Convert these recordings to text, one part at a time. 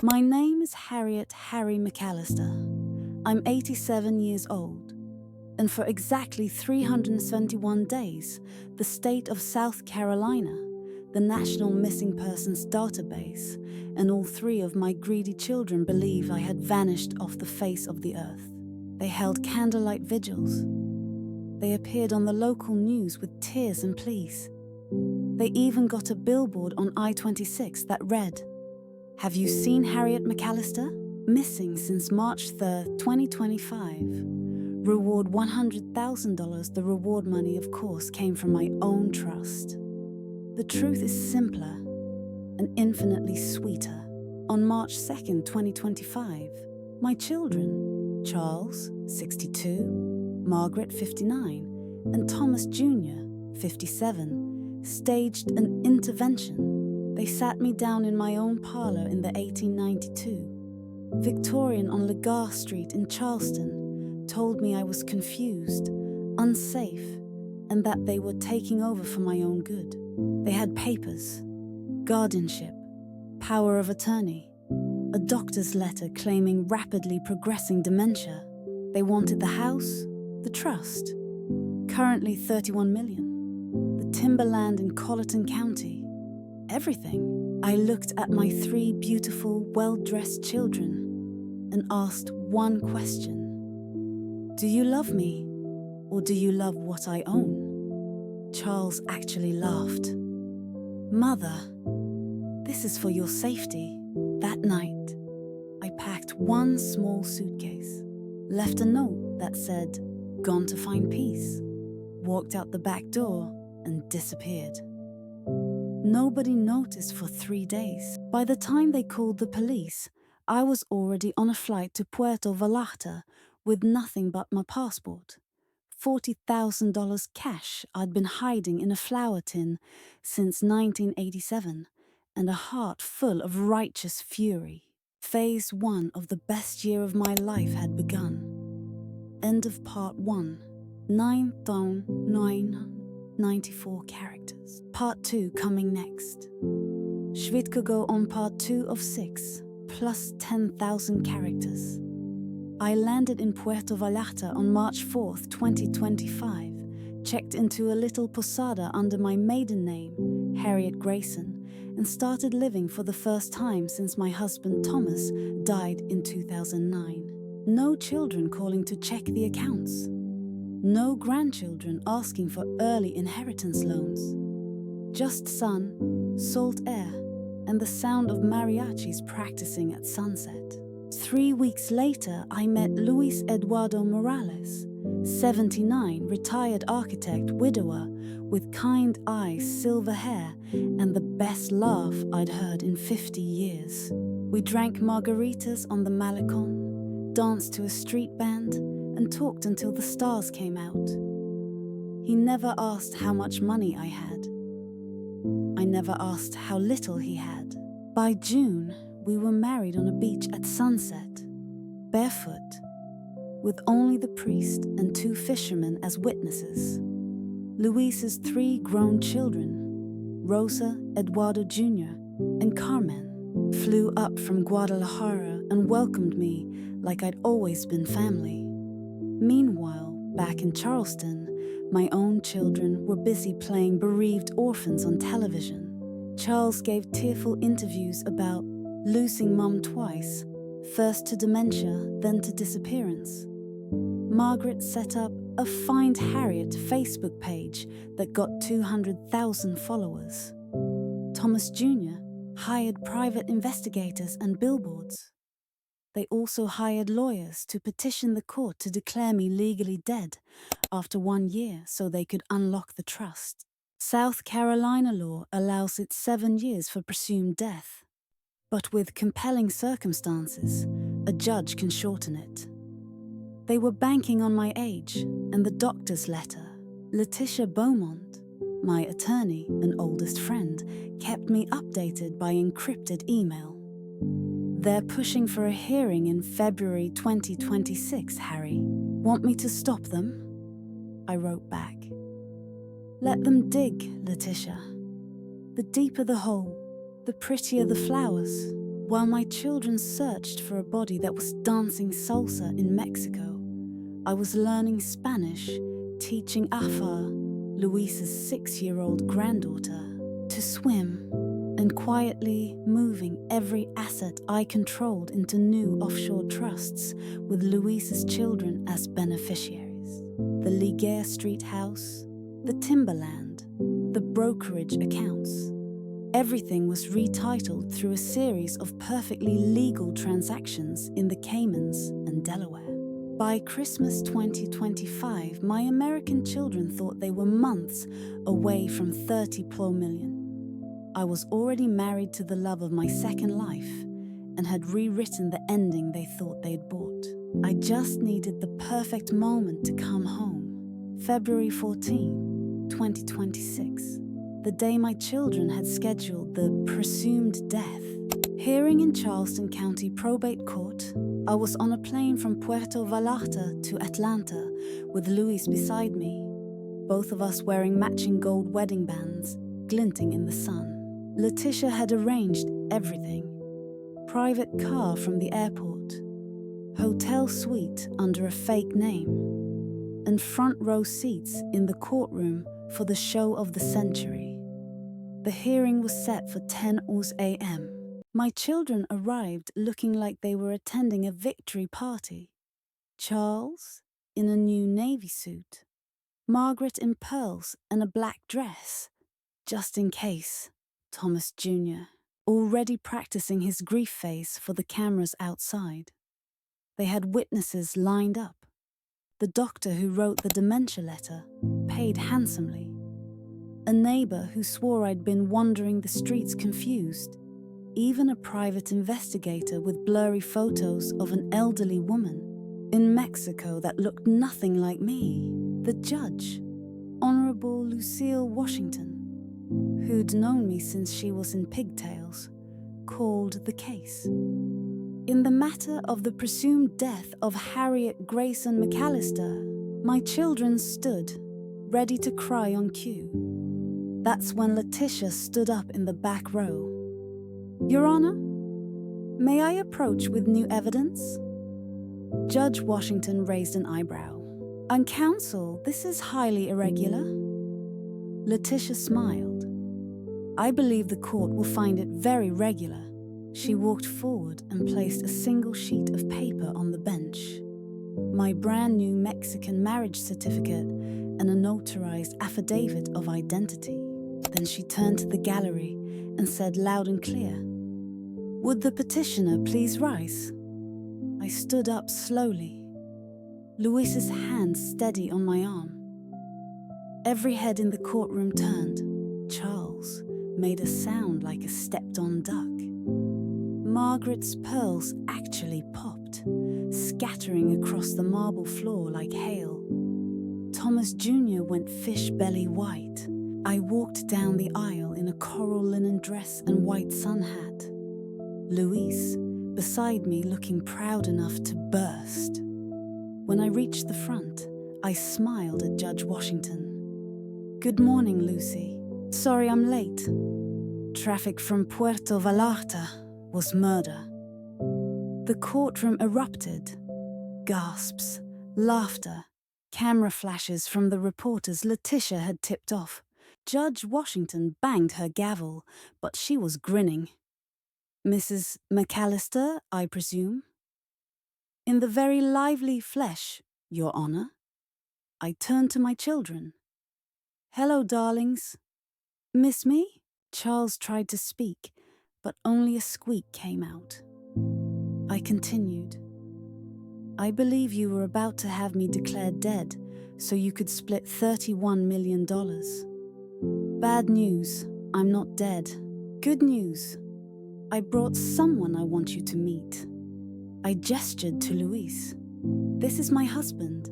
My name is Harriet Harry McAllister. I'm 87 years old, and for exactly 371 days, the state of South Carolina, the National Missing Persons Database, and all three of my greedy children believe I had vanished off the face of the earth. They held candlelight vigils. They appeared on the local news with tears and pleas. They even got a billboard on I-26 that read, "Have you seen Harriet McAllister? Missing since March 3rd, 2025. Reward $100,000. The reward money, of course, came from my own trust." The truth is simpler and infinitely sweeter. On March 2nd, 2025, my children, Charles, 62, Margaret, 59, and Thomas Jr., 57, staged an intervention. They sat me down in my own parlor in the 1892 Victorian on Lagar Street in Charleston, told me I was confused, unsafe, and that they were taking over for my own good. They had papers, guardianship, power of attorney, a doctor's letter claiming rapidly progressing dementia. They wanted the house, the trust, currently $31 million, the timberland in Colleton County, everything. I looked at my three beautiful, well-dressed children and asked one question. Do you love me, or do you love what I own? Charles actually laughed. Mother, this is for your safety. That night, I packed one small suitcase, left a note that said, "Gone to find peace," walked out the back door and disappeared. Nobody noticed for 3 days. By the time they called the police, I was already on a flight to Puerto Vallarta with nothing but my passport, $40,000 cash I'd been hiding in a flour tin since 1987, and a heart full of righteous fury. Phase 1 of the best year of my life had begun. End of part 1. 9,994 characters. Part 2 coming next. Shvit go on part 2 of 6, plus 10,000 characters. I landed in Puerto Vallarta on March 4th, 2025, checked into a little posada under my maiden name, Harriet Grayson, and started living for the first time since my husband Thomas died in 2009. No children calling to check the accounts. No grandchildren asking for early inheritance loans. Just sun, salt air, and the sound of mariachis practicing at sunset. 3 weeks later, I met Luis Eduardo Morales, 79, retired architect, widower, with kind eyes, silver hair, and the best laugh I'd heard in 50 years. We drank margaritas on the Malecon, danced to a street band, and talked until the stars came out. He never asked how much money I had. I never asked how little he had. By June, we were married on a beach at sunset, barefoot, with only the priest and 2 fishermen as witnesses. Luis's 3 grown children, Rosa, Eduardo Jr., and Carmen, flew up from Guadalajara and welcomed me like I'd always been family. Meanwhile, back in Charleston, my own children were busy playing bereaved orphans on television. Charles gave tearful interviews about losing mum twice, first to dementia, then to disappearance. Margaret set up a Find Harriet Facebook page that got 200,000 followers. Thomas Jr. hired private investigators and billboards. They also hired lawyers to petition the court to declare me legally dead after 1 year so they could unlock the trust. South Carolina law allows it 7 years for presumed death, but with compelling circumstances, a judge can shorten it. They were banking on my age and the doctor's letter. Letitia Beaumont, my attorney and oldest friend, kept me updated by encrypted email. They're pushing for a hearing in February 2026, Harry. Want me to stop them? I wrote back. Let them dig, Letitia. The deeper the hole, the prettier the flowers. While my children searched for a body that was dancing salsa in Mexico, I was learning Spanish, teaching Afa, Luis's 6-year-old granddaughter, to swim, and quietly moving every asset I controlled into new offshore trusts with Luis's children as beneficiaries. The Liguer Street house, the timberland, the brokerage accounts. Everything was retitled through a series of perfectly legal transactions in the Caymans and Delaware. By Christmas 2025, my American children thought they were months away from 30 million. I was already married to the love of my second life and had rewritten the ending they thought they'd bought. I just needed the perfect moment to come home. February 14, 2026. The day my children had scheduled the presumed death. Hearing in Charleston County Probate Court, I was on a plane from Puerto Vallarta to Atlanta with Luis beside me, both of us wearing matching gold wedding bands, glinting in the sun. Letitia had arranged everything. Private car from the airport, hotel suite under a fake name, and front row seats in the courtroom for the show of the century. The hearing was set for 10 a.m. My children arrived looking like they were attending a victory party. Charles in a new navy suit, Margaret in pearls and a black dress, just in case. Thomas Jr., already practicing his grief face for the cameras outside. They had witnesses lined up. The doctor who wrote the dementia letter, paid handsomely. A neighbor who swore I'd been wandering the streets confused. Even a private investigator with blurry photos of an elderly woman in Mexico that looked nothing like me. The judge, Honorable Lucille Washington, who'd known me since she was in pigtails, called the case. In the matter of the presumed death of Harriet Grayson McAllister, my children stood, ready to cry on cue. That's when Letitia stood up in the back row. Your Honor, may I approach with new evidence? Judge Washington raised an eyebrow. On counsel, this is highly irregular. Letitia smiled. I believe the court will find it very regular. She walked forward and placed a single sheet of paper on the bench. My brand new Mexican marriage certificate and a notarized affidavit of identity. Then she turned to the gallery and said loud and clear, "Would the petitioner please rise?" I stood up slowly, Luis's hand steady on my arm. Every head in the courtroom turned. Charles made a sound like a stepped-on duck. Margaret's pearls actually popped, scattering across the marble floor like hail. Thomas Jr. went fish belly white. I walked down the aisle in a coral linen dress and white sun hat. Luis, beside me, looking proud enough to burst. When I reached the front, I smiled at Judge Washington. "Good morning, Lucy. Sorry I'm late. Traffic from Puerto Vallarta was murder." The courtroom erupted. Gasps, laughter, camera flashes from the reporters Letitia had tipped off. Judge Washington banged her gavel, but she was grinning. "Mrs. McAllister, I presume?" "In the very lively flesh, Your Honor." I turned to my children. "Hello, darlings. Miss me?" Charles tried to speak, but only a squeak came out. I continued. "I believe you were about to have me declared dead so you could split $31 million. Bad news, I'm not dead. Good news, I brought someone I want you to meet." I gestured to Luis. "This is my husband,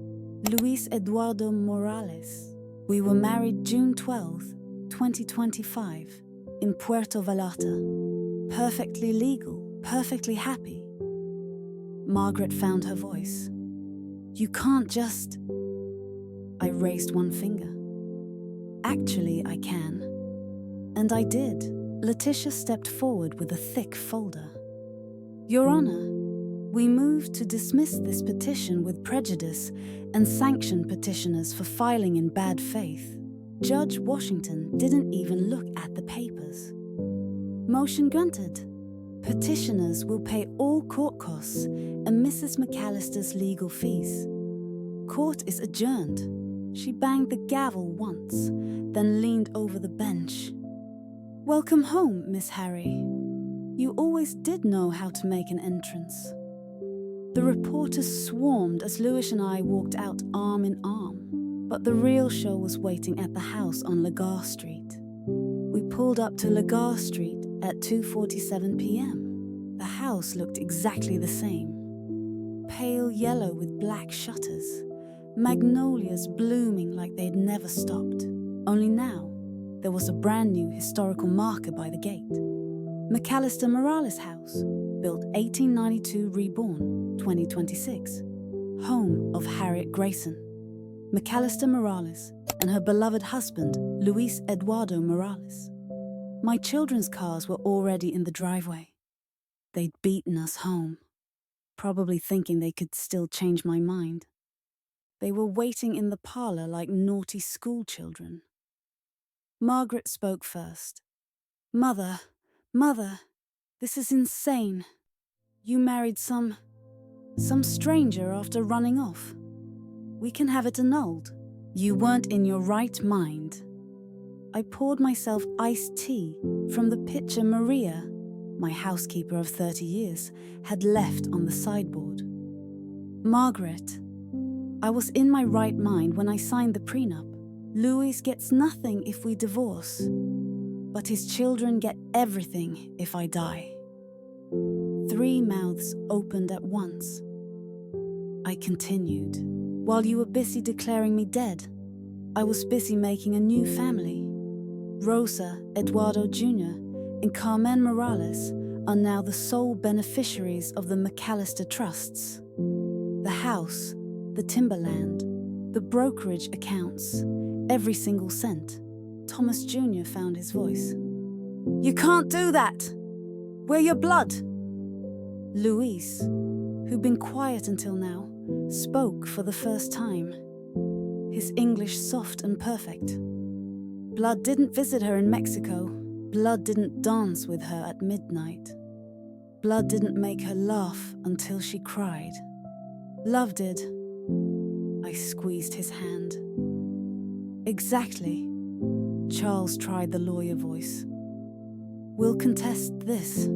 Luis Eduardo Morales. We were married June 12, 2025, in Puerto Vallarta. Perfectly legal, perfectly happy." Margaret found her voice. "You can't just..." I raised one finger. "Actually, I can." And I did. Letitia stepped forward with a thick folder. Your Honor, we move to dismiss this petition with prejudice and sanction petitioners for filing in bad faith. Judge Washington didn't even look at the papers. Motion granted. Petitioners will pay all court costs and Mrs. McAllister's legal fees. Court is adjourned. She banged the gavel once, then leaned over the bench. Welcome home, Miss Harry. You always did know how to make an entrance. The reporters swarmed as Lewis and I walked out arm in arm, but the real show was waiting at the house on Lagar Street. We pulled up to Lagar Street at 2:47 p.m. The house looked exactly the same. Pale yellow with black shutters, magnolias blooming like they'd never stopped. Only now, there was a brand new historical marker by the gate. McAllister Morales House, built 1892, reborn 2026. Home of Harriet Grayson, McAllister Morales, and her beloved husband, Luis Eduardo Morales. My children's cars were already in the driveway. They'd beaten us home, probably thinking they could still change my mind. They were waiting in the parlor like naughty school children. Margaret spoke first. Mother, this is insane. You married some stranger after running off. We can have it annulled. You weren't in your right mind. I poured myself iced tea from the pitcher Maria, my housekeeper of 30 years, had left on the sideboard. Margaret, I was in my right mind when I signed the prenup. Louis gets nothing if we divorce, but his children get everything if I die. 3 mouths opened at once. I continued. While you were busy declaring me dead, I was busy making a new family. Rosa, Eduardo Jr., and Carmen Morales are now the sole beneficiaries of the McAllister trusts. The house, the timberland, the brokerage accounts, every single cent. Thomas Jr. found his voice. You can't do that! We're your blood! Luis, who'd been quiet until now, spoke for the first time. His English soft and perfect. Blood didn't visit her in Mexico. Blood didn't dance with her at midnight. Blood didn't make her laugh until she cried. Love did. I squeezed his hand. Exactly. Charles tried the lawyer voice. We'll contest this.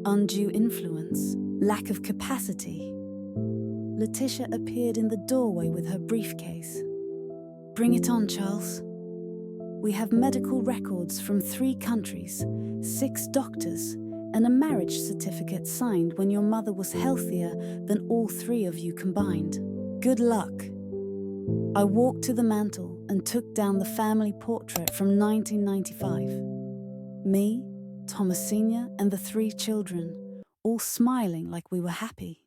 Undue influence, lack of capacity. Letitia appeared in the doorway with her briefcase. Bring it on, Charles. We have medical records from 3 countries, 6 doctors, and a marriage certificate signed when your mother was healthier than all 3 of you combined. Good luck. I walked to the mantel and took down the family portrait from 1995. Me, Thomas Sr., and the 3 children, all smiling like we were happy.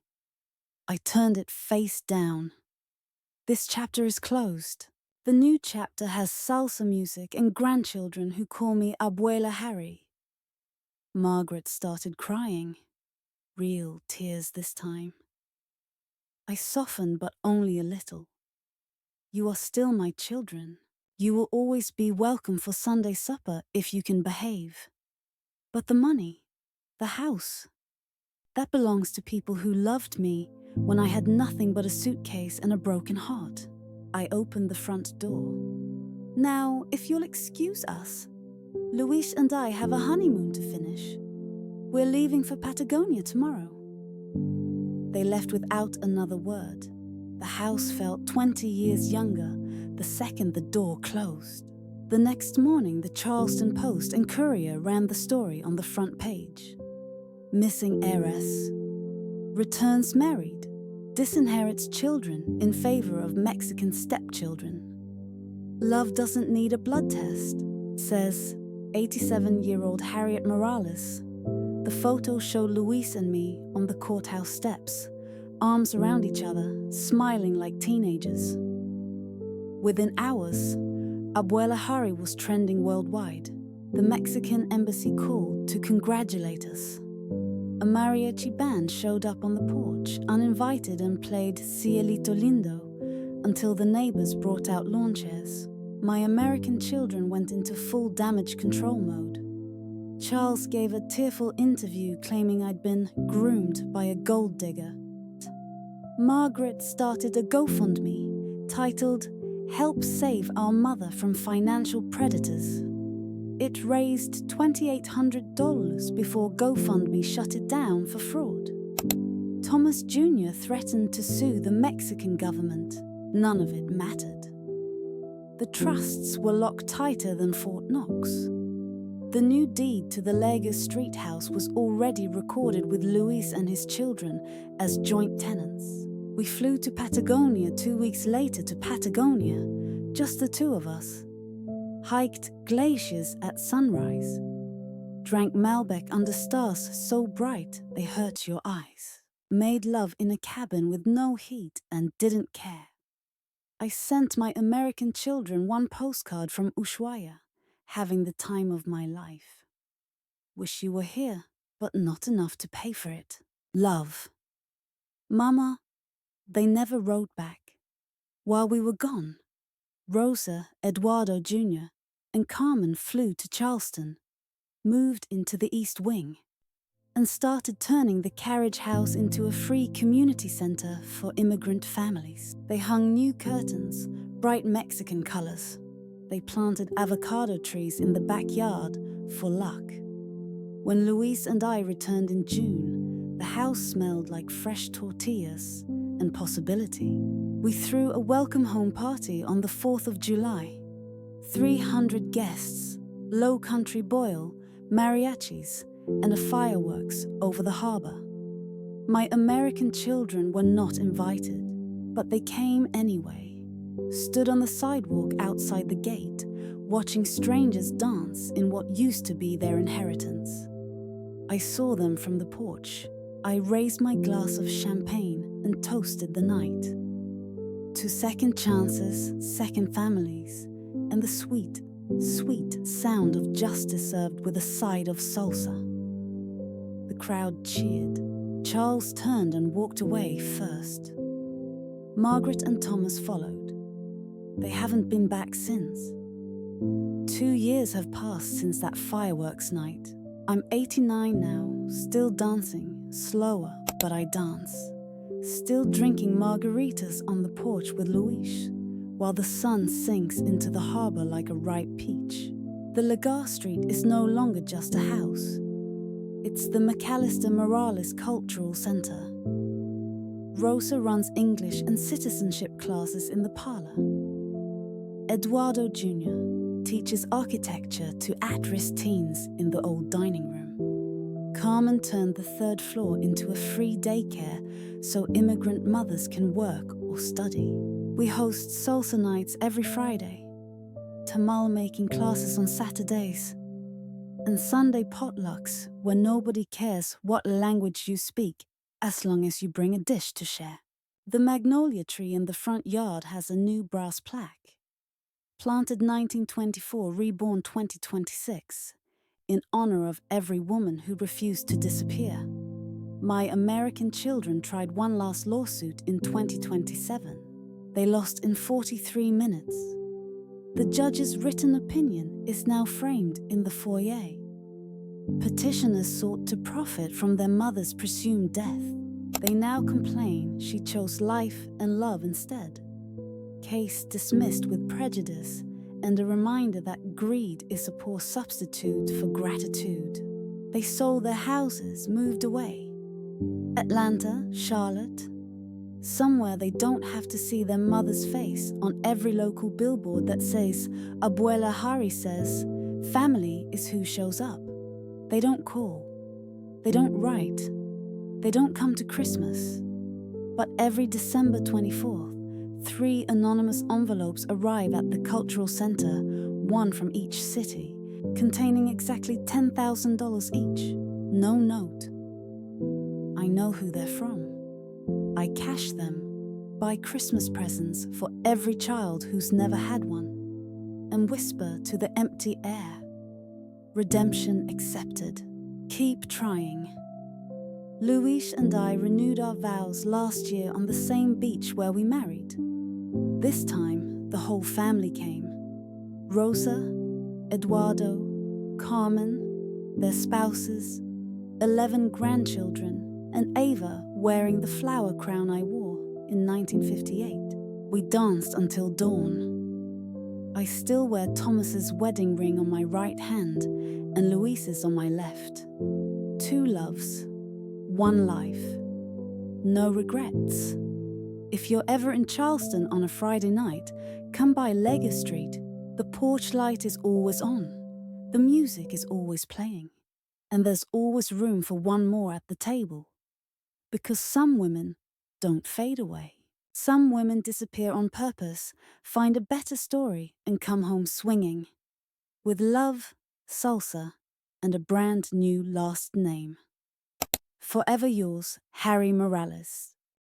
I turned it face down. This chapter is closed. The new chapter has salsa music and grandchildren who call me Abuela Harry. Margaret started crying. Real tears this time. I softened, but only a little. You are still my children. You will always be welcome for Sunday supper if you can behave. But the money, the house, that belongs to people who loved me when I had nothing but a suitcase and a broken heart. I opened the front door. Now, if you'll excuse us, Luis and I have a honeymoon to finish. We're leaving for Patagonia tomorrow. They left without another word. The house felt 20 years younger the second the door closed. The next morning, the Charleston Post and Courier ran the story on the front page. Missing heiress. Returns married. Disinherits children in favor of Mexican stepchildren. Love doesn't need a blood test, says 87-year-old Harriet Morales. The photos show Luis and me on the courthouse steps, arms around each other, smiling like teenagers. Within hours, Abuela Harry was trending worldwide. The Mexican embassy called to congratulate us. A mariachi band showed up on the porch, uninvited, and played Cielito Lindo until the neighbors brought out lawn chairs. My American children went into full damage control mode. Charles gave a tearful interview claiming I'd been groomed by a gold digger. Margaret started a GoFundMe titled "Help Save Our Mother from Financial Predators." It raised $2,800 before GoFundMe shut it down for fraud. Thomas Jr. threatened to sue the Mexican government. None of it mattered. The trusts were locked tighter than Fort Knox. The new deed to the Legos Street house was already recorded with Luis and his children as joint tenants. We flew to Patagonia 2 weeks later to Patagonia, just the two of us. Hiked glaciers at sunrise. Drank Malbec under stars so bright they hurt your eyes. Made love in a cabin with no heat and didn't care. I sent my American children one postcard from Ushuaia, having the time of my life. Wish you were here, but not enough to pay for it. Love. Mama, they never wrote back. While we were gone, Rosa, Eduardo Jr., and Carmen flew to Charleston, moved into the East Wing, and started turning the carriage house into a free community center for immigrant families. They hung new curtains, bright Mexican colors. They planted avocado trees in the backyard for luck. When Luis and I returned in June, the house smelled like fresh tortillas and possibility. We threw a welcome home party on the 4th of July. 300 guests, low country boil, mariachis, and a fireworks over the harbor. My American children were not invited, but they came anyway. Stood on the sidewalk outside the gate, watching strangers dance in what used to be their inheritance. I saw them from the porch. I raised my glass of champagne and toasted the night. To second chances, second families, and the sweet, sweet sound of justice served with a side of salsa. The crowd cheered. Charles turned and walked away first. Margaret and Thomas followed. They haven't been back since. 2 years have passed since that fireworks night. I'm 89 now, still dancing, slower, but I dance. Still drinking margaritas on the porch with Luis, while the sun sinks into the harbor like a ripe peach. The Lagar Street is no longer just a house. It's the McAllister Morales Cultural Center. Rosa runs English and citizenship classes in the parlor. Eduardo Jr. teaches architecture to at-risk teens in the old dining room. Carmen turned the 3rd floor into a free daycare so immigrant mothers can work or study. We host salsa nights every Friday, tamal-making classes on Saturdays, and Sunday potlucks where nobody cares what language you speak as long as you bring a dish to share. The magnolia tree in the front yard has a new brass plaque. Planted 1924, reborn 2026, in honor of every woman who refused to disappear. My American children tried one last lawsuit in 2027. They lost in 43 minutes. The judge's written opinion is now framed in the foyer. Petitioners sought to profit from their mother's presumed death. They now complain she chose life and love instead. Case dismissed with prejudice and a reminder that greed is a poor substitute for gratitude. They sold their houses, moved away. Atlanta, Charlotte, somewhere they don't have to see their mother's face on every local billboard that says, Abuela Hari says, family is who shows up. They don't call. They don't write. They don't come to Christmas. But every December 24th, 3 anonymous envelopes arrive at the cultural center, one from each city, containing exactly $10,000 each. No note. I know who they're from. I cash them, buy Christmas presents for every child who's never had one, and whisper to the empty air, redemption accepted. Keep trying. Luis and I renewed our vows last year on the same beach where we married. This time, the whole family came. Rosa, Eduardo, Carmen, their spouses, 11 grandchildren, and Ava wearing the flower crown I wore in 1958. We danced until dawn. I still wear Thomas's wedding ring on my right hand and Luis's on my left. 2 loves, 1 life, no regrets. If you're ever in Charleston on a Friday night, come by Lega Street. The porch light is always on. The music is always playing. And there's always room for 1 more at the table. Because some women don't fade away. Some women disappear on purpose, find a better story, and come home swinging. With love, salsa, and a brand new last name. Forever yours, Harry Morales.